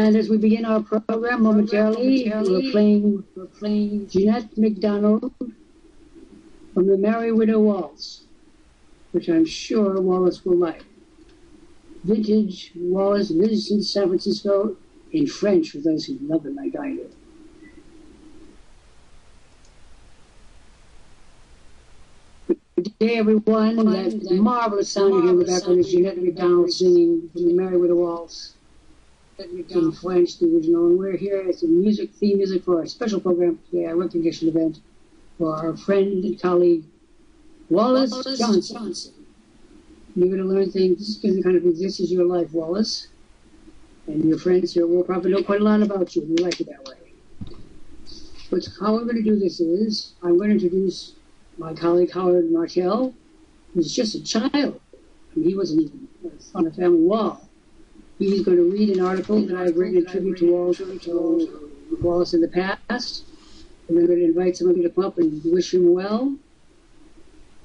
And as we begin our program momentarily, we're playing Jeanette MacDonald from the Merry Widow Waltz, which I'm sure Wallace will like. Vintage Wallace lives in San Francisco in French for those who love it like I do. Good day, everyone. That marvelous sound you hear in the background is Jeanette MacDonald singing from the Merry Widow Waltz in French, the original. And we're here as a theme music for our special program today, our recognition event for our friend and colleague, Wallace Johnson. You're going to learn things. This is going to kind of this is your life, Wallace. And your friends here will probably know quite a lot about you. We like it that way. But how we're going to do this is, I'm going to introduce my colleague, Howard Martell, who's just a child. I mean, he wasn't even on a family wall. He's going to read an article that I've written in tribute to Wallace in the past. And I'm going to invite somebody to come up and wish him well.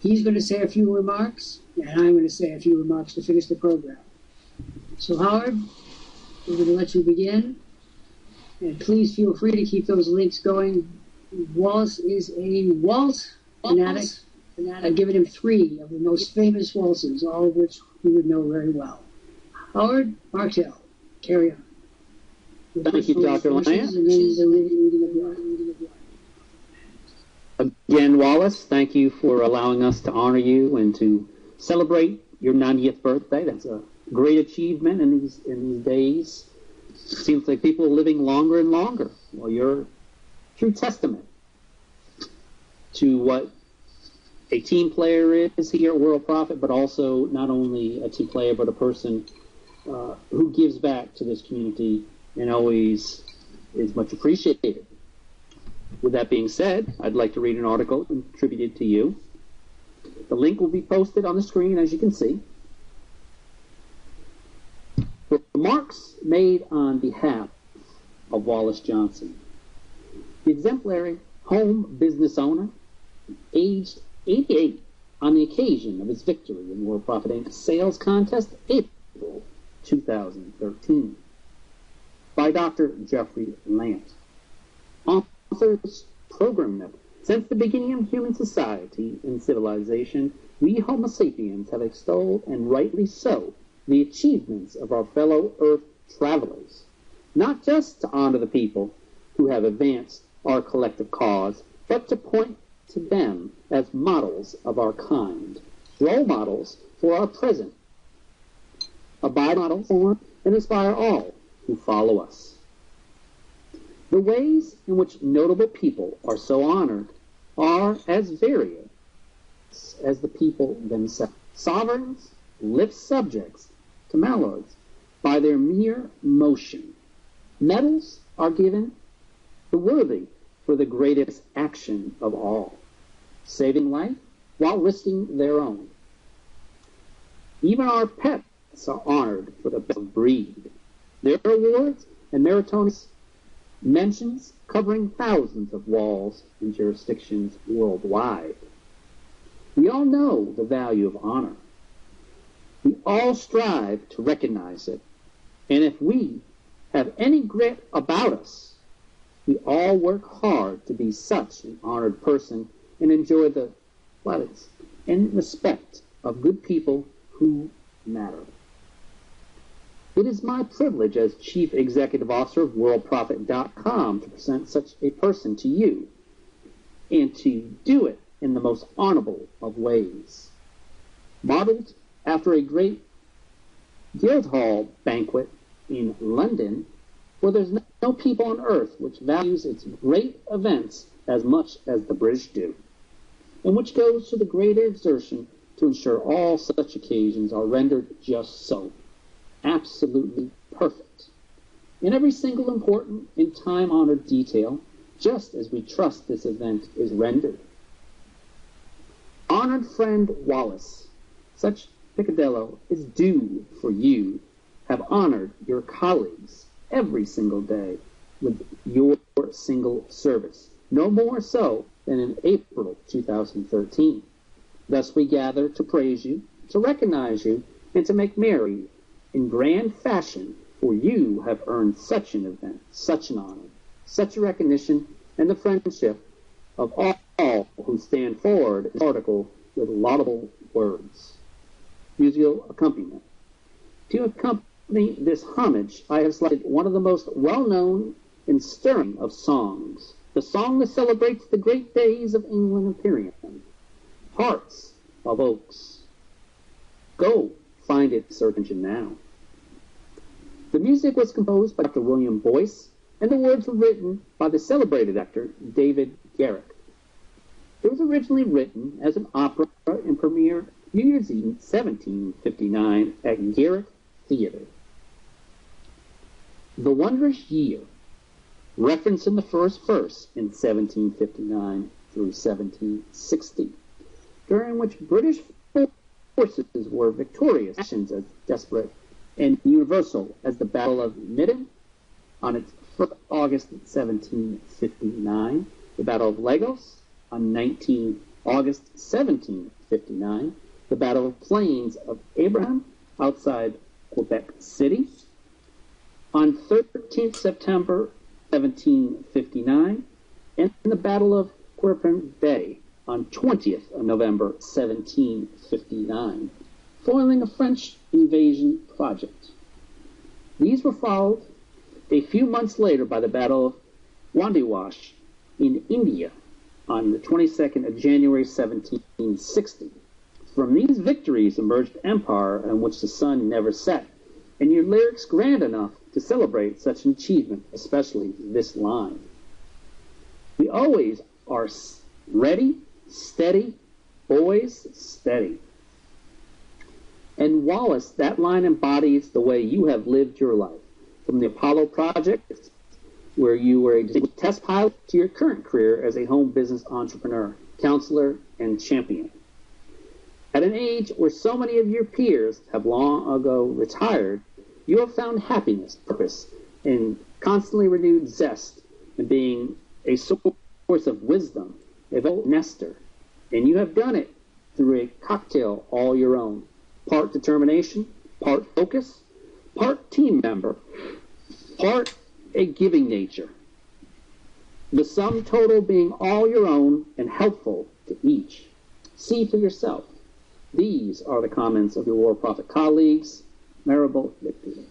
He's going to say a few remarks, and I'm going to say a few remarks to finish the program. So, Howard, we're going to let you begin. And please feel free to keep those links going. Wallace is a waltz fanatic. I've given him 3 of the most famous waltzes, all of which he would know very well. Howard Martell, carry on. Thank you, Dr. Lant. Again, Wallace, thank you for allowing us to honor you and to celebrate your 90th birthday. That's a great achievement in these days. It seems like people are living longer and longer. Well, you're a true testament to what a team player is here at Worldprofit, but also not only a team player, but a person who gives back to this community and always is much appreciated. With that being said, I'd like to read an article attributed to you. The link will be posted on the screen, as you can see. Remarks made on behalf of Wallace Johnson. The exemplary home business owner, aged 88, on the occasion of his victory in Worldprofit Inc. sales contest, April 2013, by Dr. Jeffrey Lant. Author's program note. Since the beginning of human society and civilization, we Homo sapiens have extolled, and rightly so, the achievements of our fellow Earth travelers, not just to honor the people who have advanced our collective cause, but to point to them as models of our kind, role models for our present, abide models for and inspire all who follow us. The ways in which notable people are so honored are as varied as the people themselves. Sovereigns lift subjects to mallards by their mere motion. Medals are given the worthy for the greatest action of all, saving life while risking their own. Even our pets are honored for the best of breed. Their awards and meritorious mentions covering thousands of walls and jurisdictions worldwide. We all know the value of honor. We all strive to recognize it. And if we have any grit about us, we all work hard to be such an honored person and enjoy the plaudits and respect of good people who matter. It is my privilege as Chief Executive Officer of Worldprofit.com to present such a person to you, and to do it in the most honorable of ways. Modeled after a great Guildhall banquet in London, where there's no people on earth which values its great events as much as the British do, and which goes to the greater exertion to ensure all such occasions are rendered just so. Absolutely perfect in every single important and time-honored detail, just as we trust this event is rendered. Honored friend Wallace, such picadillo is due for you have honored your colleagues every single day with your single service, no more so than in April 2013. Thus we gather to praise you, to recognize you, and to make merry in grand fashion for you have earned such an event, such an honor, such a recognition, and the friendship of all who stand forward in this article with laudable words. Musical accompaniment. To accompany this homage, I have selected one of the most well-known and stirring of songs, the song that celebrates the great days of England Imperium, Hearts of Oaks. Go find it, search engine now. The music was composed by Dr. William Boyce, and the words were written by the celebrated actor David Garrick. It was originally written as an opera and premiered New Year's Eve 1759 at Garrick Theatre. The Wondrous Year, referenced in the first verse in 1759 through 1760, during which British forces were victorious, actions as desperate and universal as the Battle of Midden on its 1st August 1759, the Battle of Lagos on 19 August 1759, the Battle of Plains of Abraham outside Quebec City on 13th September 1759, and the Battle of Quirpin Bay on 20th of November 1759, foiling a French invasion project. These were followed a few months later by the Battle of Wandiwash in India on the 22nd of January 1760. From these victories emerged an empire in which the sun never set, and your lyrics grand enough to celebrate such an achievement, especially this line. We always are ready, steady, boys, steady. And Wallace, that line embodies the way you have lived your life, from the Apollo project, where you were a test pilot, to your current career as a home business entrepreneur, counselor, and champion. At an age where so many of your peers have long ago retired, you have found happiness, purpose, and constantly renewed zest in being a source of wisdom, a nester, and you have done it through a cocktail all your own. Part determination, part focus, part team member, part a giving nature. The sum total being all your own and helpful to each. See for yourself. These are the comments of your Worldprofit colleagues. Memorable victory.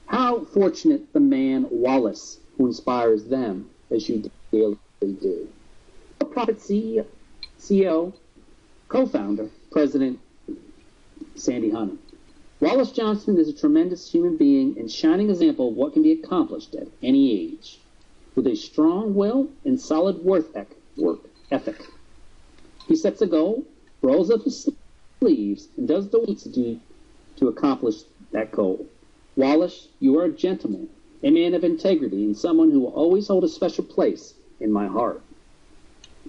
How fortunate the man Wallace, who inspires them as you daily do. Worldprofit CEO, co-founder, President Sandy Hunter. Wallace Johnson is a tremendous human being and shining example of what can be accomplished at any age, with a strong will and solid work ethic. He sets a goal, rolls up his sleeves, and does the work to accomplish that goal. Wallace, you are a gentleman, a man of integrity, and someone who will always hold a special place in my heart.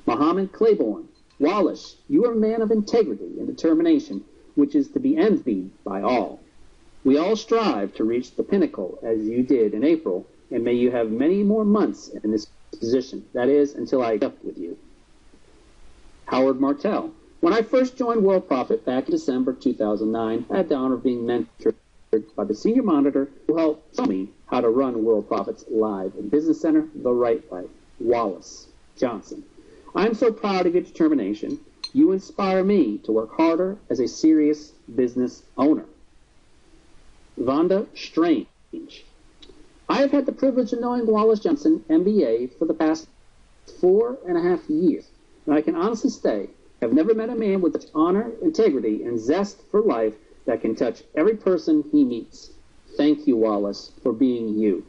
Muhammad Claiborne. Wallace, you are a man of integrity and determination, which is to be envied by all. We all strive to reach the pinnacle as you did in April, and may you have many more months in this position. That is, until I get up with you. Howard Martell. When I first joined Worldprofit back in December 2009, I had the honor of being mentored by the senior monitor who helped show me how to run Worldprofit's live and business center the right way, Wallace Johnson. I'm so proud of your determination. You inspire me to work harder as a serious business owner. Vonda Strange. I have had the privilege of knowing Wallace Johnson, MBA, for the past 4.5 years, and I can honestly say I've never met a man with such honor, integrity, and zest for life that can touch every person he meets. Thank you, Wallace, for being you.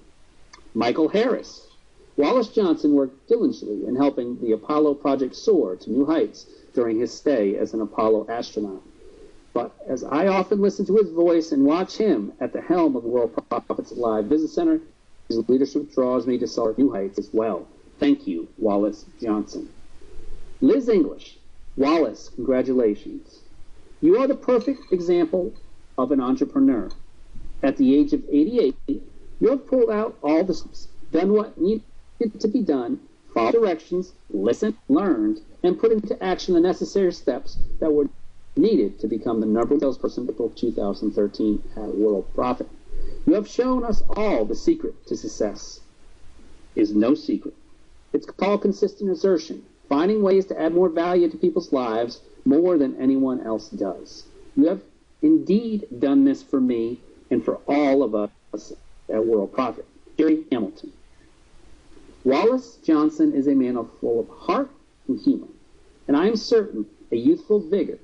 Michael Harris. Wallace Johnson worked diligently in helping the Apollo project soar to new heights during his stay as an Apollo astronaut. But as I often listen to his voice and watch him at the helm of Worldprofit's Live Business Center, his leadership draws me to soar new heights as well. Thank you, Wallace Johnson. Liz English. Wallace, congratulations. You are the perfect example of an entrepreneur. At the age of 88, you have pulled out all the steps, done what needed to be done, followed directions, listened, learned, and put into action the necessary steps that were needed to become the number one salesperson until 2013 at Worldprofit. You have shown us all the secret to success is no secret. It's called consistent assertion, finding ways to add more value to people's lives more than anyone else does. You have indeed done this for me and for all of us at Worldprofit. Jerry Hamilton. Wallace Johnson is a man full of heart and humor, and I am certain a youthful vigor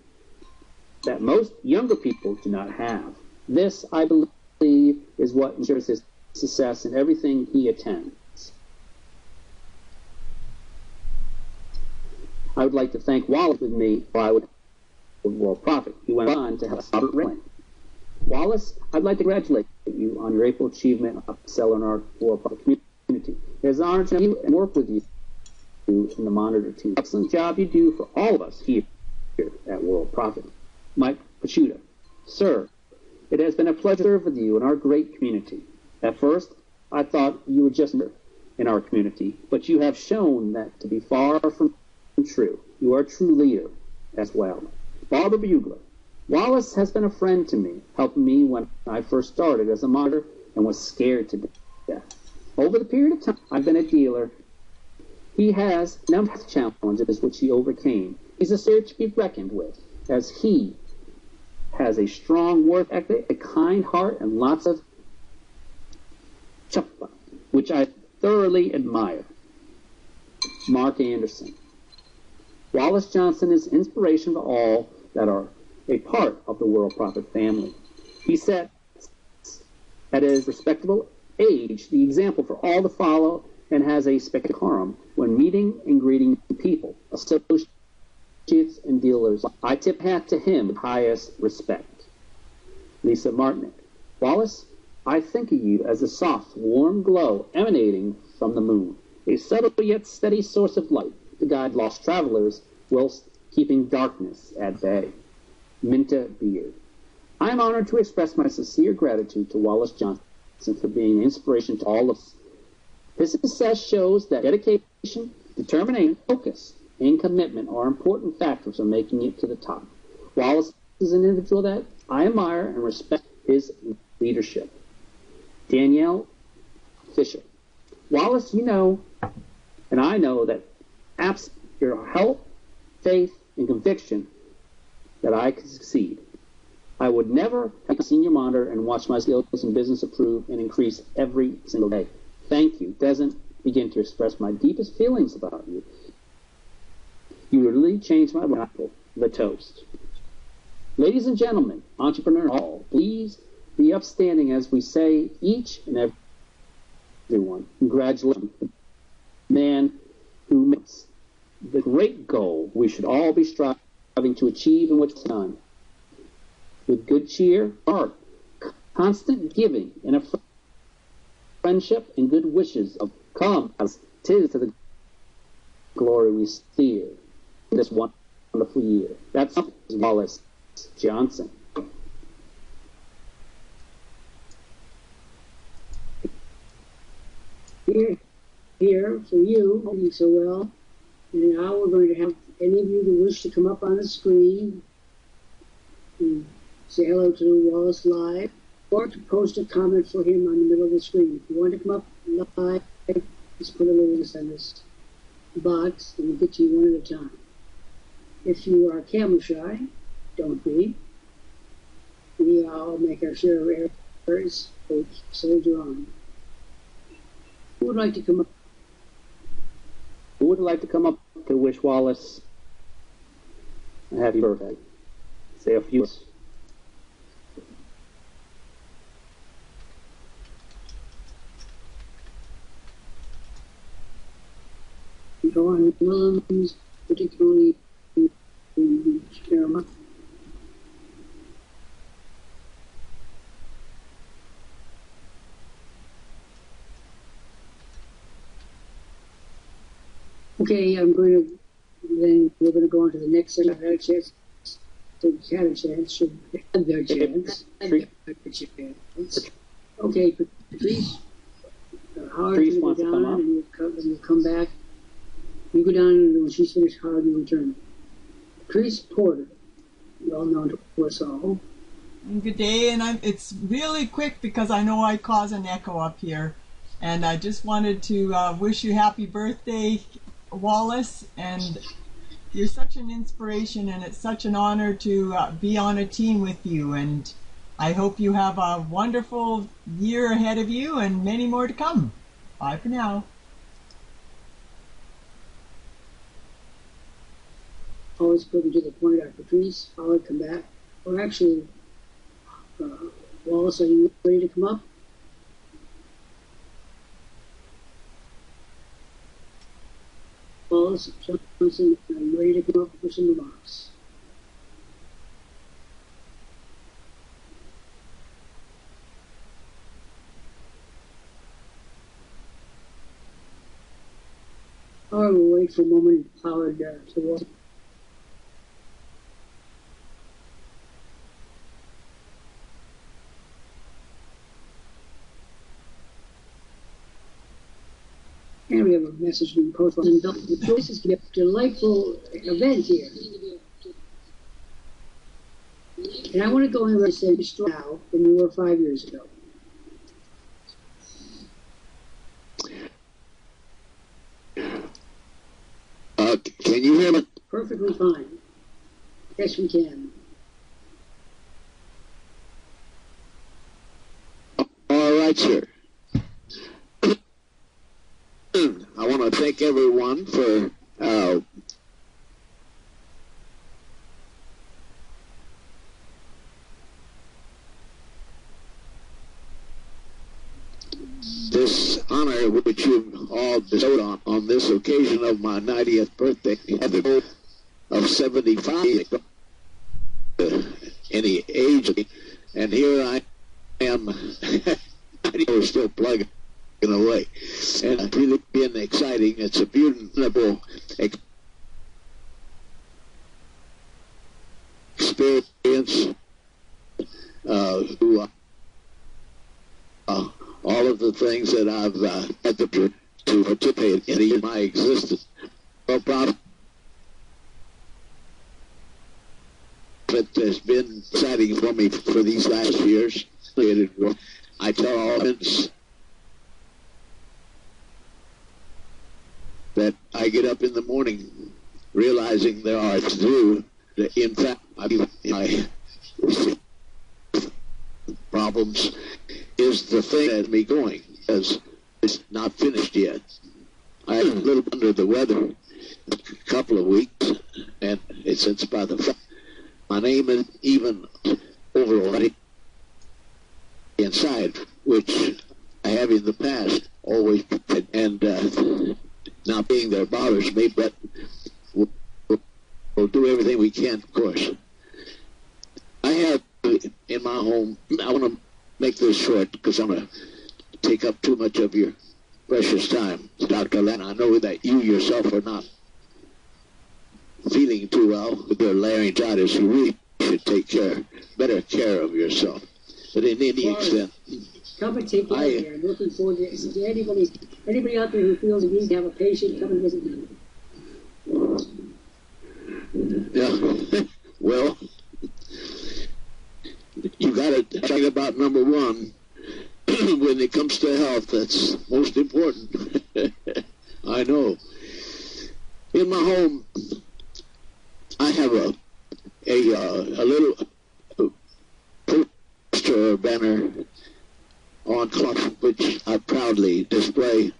that most younger people do not have. This, I believe, is what ensures his success in everything he attends. I would like to thank Wallace with me while I would Worldprofit. He went on to help Robert Rayland. Wallace, I'd like to congratulate you on your April achievement of selling our Worldprofit community. It is an honor to have you and work with you in the monitor team. Excellent job you do for all of us here at Worldprofit. Mike Pachuta, sir, it has been a pleasure to serve with you in our great community. At first, I thought you were just in our community, but you have shown that to be far from true. You are a true leader as well. Barbara Bugler, Wallace has been a friend to me, helping me when I first started as a monitor and was scared to death. Over the period of time I've been a dealer, he has a number of challenges which he overcame. He's a spirit to be reckoned with, as he has a strong work ethic, a kind heart, and lots of chutzpah, which I thoroughly admire. Mark Anderson. Wallace Johnson is inspiration to all that are a part of the Worldprofit family. He sets, at his respectable age, the example for all to follow and has a spectacular when meeting and greeting people, associates, and dealers. I tip hat to him with highest respect. Lisa Martinick. Wallace, I think of you as a soft, warm glow emanating from the moon, a subtle yet steady source of light to guide lost travelers whilst keeping darkness at bay. Minta Beard. I am honored to express my sincere gratitude to Wallace Johnson for being an inspiration to all of us. His success shows that dedication, determination, focus, and commitment are important factors in making it to the top. Wallace is an individual that I admire and respect his leadership. Danielle Fisher. Wallace, you know, and I know that absent your help, faith, and conviction that I could succeed. I would never have seen your monitor and watched my skills and business improve and increase every single day. Thank you. Doesn't begin to express my deepest feelings about you. You literally changed my life. The toast. Ladies and gentlemen, entrepreneurs all, please be upstanding as we say each and everyone. Congratulations. Man who makes the great goal we should all be striving to achieve and what's done. With good cheer, heart, constant giving, and a friendship and good wishes of come as 'tis to the glory we steer this wonderful year. That's Wallace Johnson. Here for you, doing so well. And now we're going to have any of you who wish to come up on the screen and say hello to Wallace live, or to post a comment for him on the middle of the screen. If you want to come up live, just put a little in this box and we'll get to you one at a time. If you are camera shy, don't be. We all make our share of errors, so soldier on. Who would like to come up? Who would like to come up to wish Wallace a happy birthday? Say a few. Go on Williams, particularly in Scarma. Okay, we're going to go on to the next section. I've had a chance. So you had a chance. Should have their chance. Okay, Patrice. Howard, you go down and you'll come back. You go down and when she's finished, Howard, you return. Patrice Porter, well known to us all. Good day, and it's really quick because I know I cause an echo up here. And I just wanted to wish you happy birthday, Wallace, and you're such an inspiration, and it's such an honor to be on a team with you, and I hope you have a wonderful year ahead of you and many more to come. Bye for now. Always put to the point out Patrice, Howard, come back. Or actually, Wallace, are you ready to come up? Wallace Johnson, are you ready to come up for some remarks? Howard, we'll wait for a moment. Howard, to walk. And we have a message from Coach Wilson. This is a delightful event here. And I want to go in and say now than you were 5 years ago. Can you hear me? Perfectly fine. Yes, we can. All right, sir. I want to thank everyone for this honor which you've all bestowed on this occasion of my 90th birthday at the age of 75, any age, and here I am. I still plugging away, and it's really been exciting. It's a beautiful experience. All of the things that I've had to participate in my existence. Worldprofit has been exciting for me for these last years. I tell all friends that I get up in the morning realizing there are to do. In fact, my problems is the thing that has me going, because it's not finished yet. I'm a little under the weather a couple of weeks, and it's about the fact my name is even over already inside, which I have in the past always, and not being there bothers me, but we'll do everything we can, of course. I have in my home, I want to make this short because I'm going to take up too much of your precious time. Dr. Lant, I know that you yourself are not feeling too well with your laryngitis. You really should take better care of yourself. But in any extent, come and take care of you. I'm looking forward to anybody out there who feels he needs to have a patient, come and visit me. Yeah, well, you got to talk about number one. When it comes to health, that's most important. I know. In my home, I have a little poster or banner on clock which I proudly display,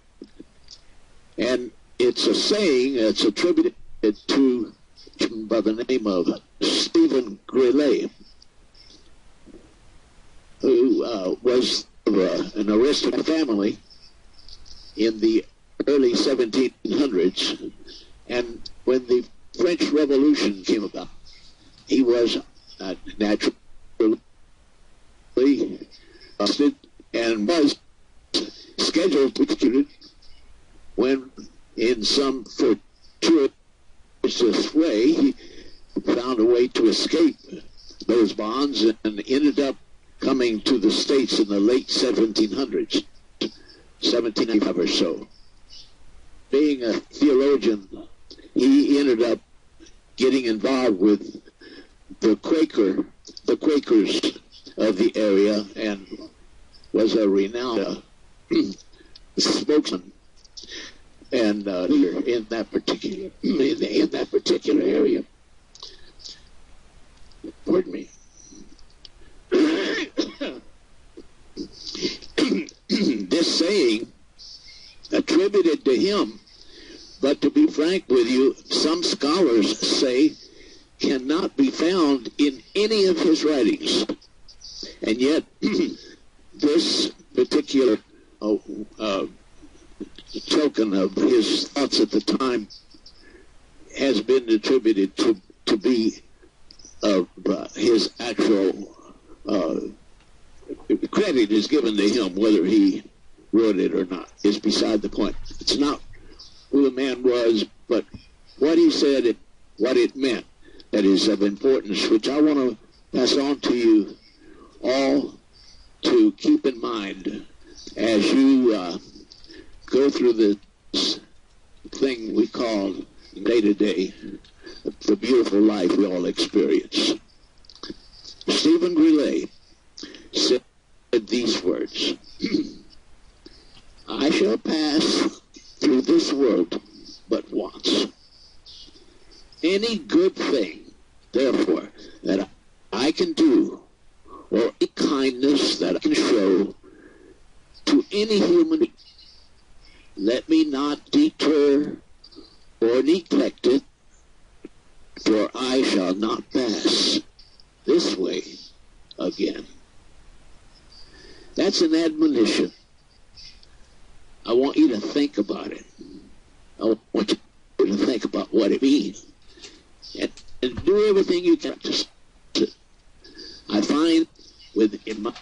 and it's a saying that's attributed to by the name of Stephen Grillet, who was an aristocratic family in the early 1700s, and when the French Revolution came about, he was naturally arrested and was scheduled to be executed when, in some fortuitous way, he found a way to escape those bonds and ended up coming to the States in the late 1700s, 1795 or so. Being a theologian, he ended up getting involved with the Quakers of the area and was a renowned spokesman and leader in that particular area. Pardon me. This saying attributed to him, but to be frank with you, some scholars say cannot be found in any of his writings. And yet, this particular token of his thoughts at the time has been attributed to be his actual credit is given to him. Whether he wrote it or not is beside the point. It's not who the man was, but what he said and what it meant that is of importance, which I want to pass on to you all to keep in mind as you go through this thing we call day-to-day, the beautiful life we all experience. Stephen Greeley said these words, I shall pass through this world but once. Any good thing, therefore, that I can do, or any kindness that I can show to any human being, let me not deter or neglect it, for I shall not pass this way again. That's an admonition. I want you to think about it. I want you to think about what it means. And do everything you can to I find within my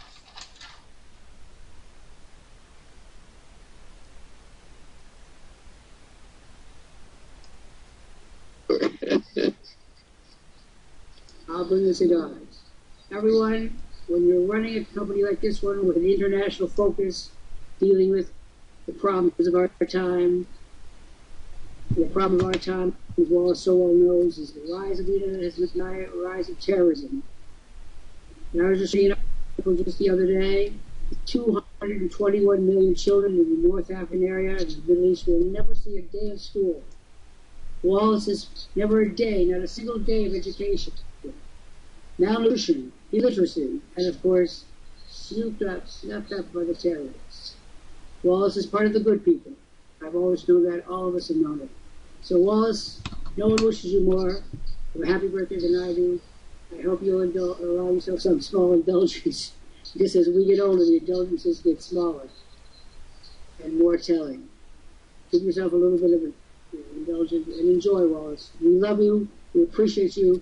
I'll bring the cigars. Everyone, when you're running a company like this one with an international focus, dealing with the problems of our time, the problem of our time, as Wallace so well knows, is the rise of the internet, has been the rise of terrorism. And I was just reading an article just the other day, 221 million children in the North African area and the Middle East will never see a day of school. Wallace is never a day, not a single day of education. Malnutrition, illiteracy, and of course, snapped up by the terrorists. Wallace is part of the good people. I've always known that. All of us have known it. So Wallace, no one wishes you more of a happy birthday than I do. I hope you'll allow yourself some small indulgence. Just as we get older, the indulgences get smaller and more telling. Give yourself a little bit of indulgence and enjoy, Wallace. We love you. We appreciate you.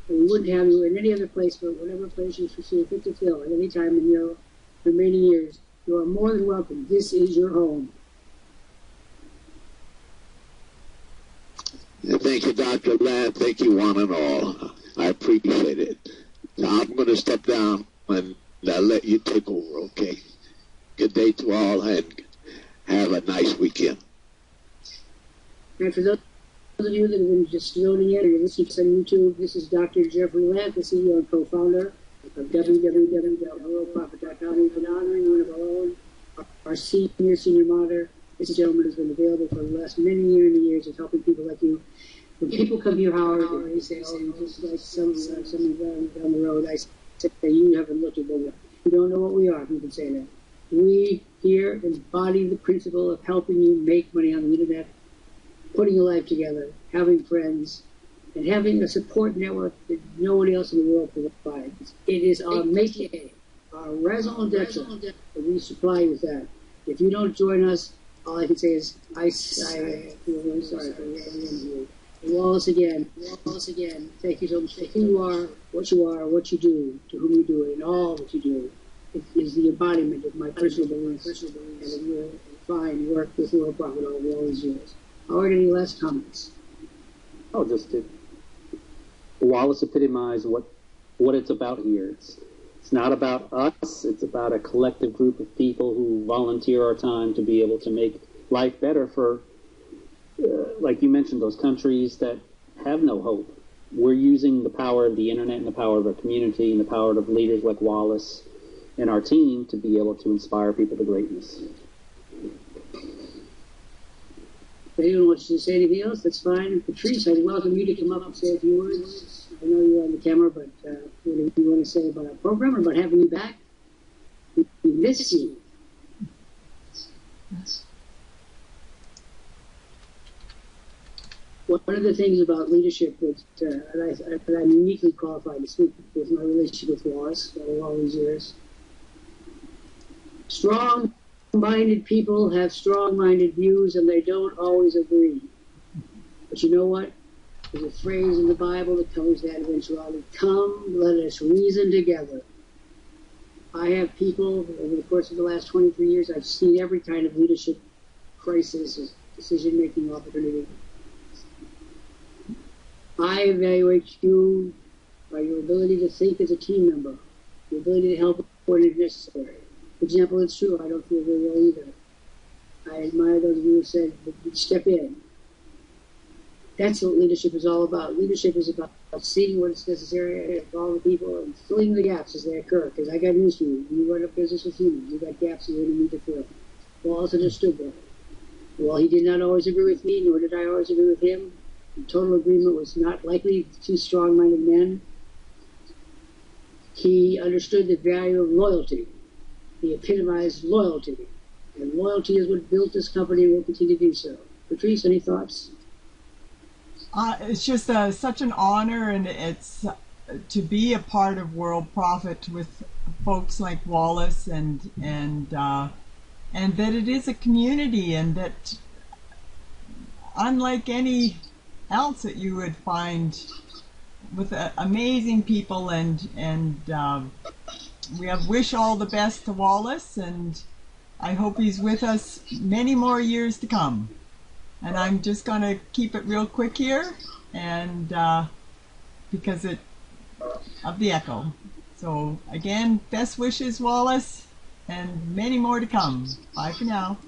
And we wouldn't have you in any other place, but whatever place you see fit to fill at any time in your remaining years, you are more than welcome. This is your home. Thank you, Dr. Lant. Thank you, one and all. I appreciate it. Now I'm going to step down and let you take over, okay? Good day to all, and have a nice weekend. And for those of you that have been just loading in or you're listening to us on YouTube, this is Dr. Jeffrey Lant, the CEO and co-founder of www.worldprofit.com. We've been honoring one of our own, our senior monitor. This gentleman has been available for the last many years of helping people like you. When people come here, Howard, and they say, oh, you just like some down the road, I say, you haven't looked at what we are. You don't know what we are, if you can say that. We here embody the principle of helping you make money on the internet, putting your life together, having friends, and having a support network that no one else in the world provides. It is our métier, our raison d'etre, that we supply you with that. If you don't join us, all I can say is, I feel really sorry for you. And Wallace again, thank you so much for who you are, what you do, to whom you do it, and all that you do. It is the embodiment of my personal belief and of your fine work with Worldprofit over all these years. Howard, any last comments? Oh, just to Wallace epitomized what it's about here. It's not about us. It's about a collective group of people who volunteer our time to be able to make life better for, like you mentioned, those countries that have no hope. we're using the power of the internet and the power of our community and the power of leaders like Wallace and our team to be able to inspire people to greatness. If anyone wants to say anything else, that's fine. Patrice, I'd welcome you to come up and say a few words. I know you're on the camera, but what do you want to say about our program or about having you back? We miss you. One of the things about leadership that I'm uniquely qualified to speak with my relationship with Wallace over all these years. Strong-minded people have strong-minded views, and they don't always agree. But you know what? There's a phrase in the Bible that covers that eventuality. Come, let us reason together. I have people, over the course of the last 23 years, I've seen every kind of leadership crisis or decision-making opportunity. I evaluate you by your ability to think as a team member, your ability to help when it's necessary. For example, it's true, I don't feel very well either. I admire those of you who said, step in. That's what leadership is all about. Leadership is about seeing what's necessary for all the people and filling the gaps as they occur. Because I got news for you. You run a business with humans. You got gaps you really need to fill. Wallace understood that. While he did not always agree with me, nor did I always agree with him, total agreement was not likely. Two strong-minded men. He understood the value of loyalty. He epitomized loyalty. And loyalty is what built this company and will continue to do so. Patrice, any thoughts? It's just such an honor, and it's to be a part of Worldprofit with folks like Wallace, and that it is a community, and that unlike any else that you would find, with amazing people, and we wish all the best to Wallace, and I hope he's with us many more years to come. And I'm just going to keep it real quick here, and because of the echo. So again, best wishes, Wallace, and many more to come. Bye for now.